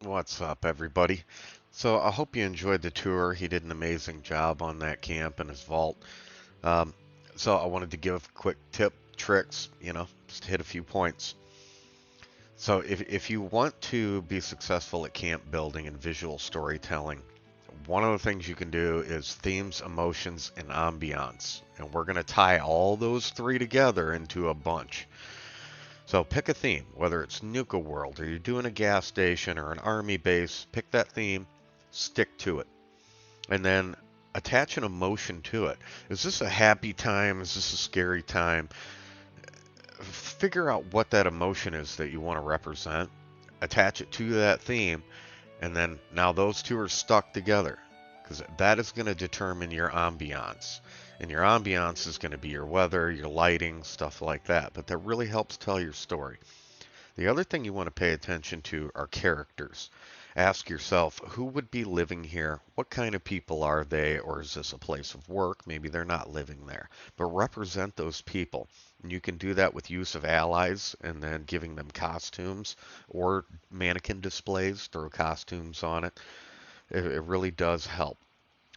What's up, everybody? So I hope you enjoyed the tour. He did an amazing job on that camp and his vault. Um, so I wanted to give a quick tip, tricks, just hit a few points. So if you want to be successful at camp building and visual storytelling, one of the things you can do is themes, emotions, and ambiance. And we're going to tie all those three together into a bunch. So pick a theme, whether it's Nuka World or you're doing a gas station or an army base, pick that theme, stick to it. And then attach an emotion to it. Is this a happy time? Is this a scary time? Figure out what that emotion is that you want to represent, attach it to that theme, and then now those two are stuck together because that is going to determine your ambiance. And your ambiance is going to be your weather, your lighting, stuff like that. But that really helps tell your story. The other thing you want to pay attention to are characters. Ask yourself, who would be living here? What kind of people are they? Or is this a place of work? Maybe they're not living there. But represent those people. And you can do that with use of allies and then giving them costumes or mannequin displays, throw costumes on it. It really does help.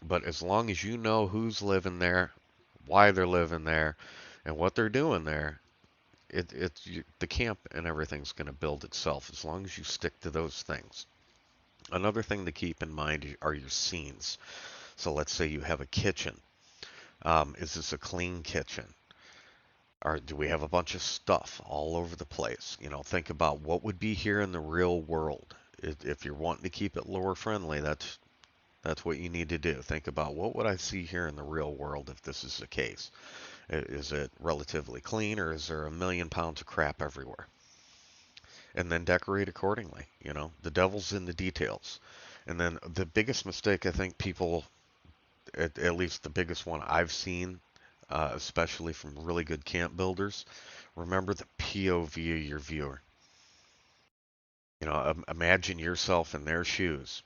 But as long as you know who's living there, why they're living there, and what they're doing there, the camp and everything's going to build itself as long as you stick to those things. Another thing to keep in mind are your scenes. So let's say you have a kitchen. Is this a clean kitchen? Or do we have a bunch of stuff all over the place? Think about what would be here in the real world. If you're wanting to keep it lore friendly, that's what you need to do. Think about what would I see here in the real world if this is the case. Is it relatively clean, or is there a million pounds of crap everywhere? And then decorate accordingly. The devil's in the details. And then the biggest mistake I think people, at least the biggest one I've seen, especially from really good camp builders, remember the POV of your viewer. Imagine yourself in their shoes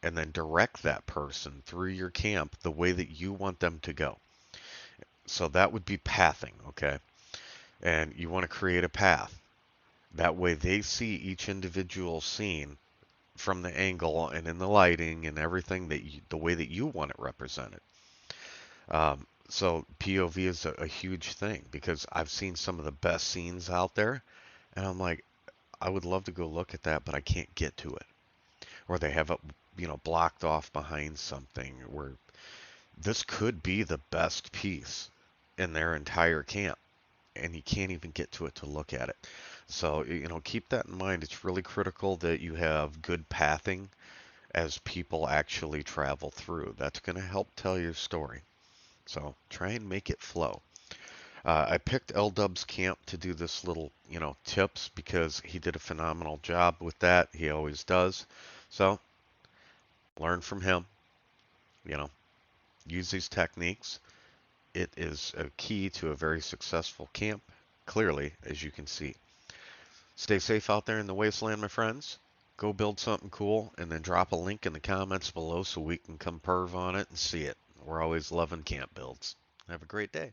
and then direct that person through your camp the way that you want them to go. So that would be pathing, okay? And you want to create a path. That way they see each individual scene from the angle and in the lighting and everything the way that you want it represented. So POV is a huge thing because I've seen some of the best scenes out there, and I'm like, I would love to go look at that, but I can't get to it. Or they have it, blocked off behind something where this could be the best piece in their entire camp, and you can't even get to it to look at it. So, keep that in mind. It's really critical that you have good pathing as people actually travel through. That's going to help tell your story. So try and make it flow. I picked LW's camp to do this little, tips because he did a phenomenal job with that. He always does. So learn from him, you know, use these techniques. It is a key to a very successful camp, clearly, as you can see. Stay safe out there in the wasteland, my friends. Go build something cool and then drop a link in the comments below so we can come perv on it and see it. We're always loving camp builds. Have a great day.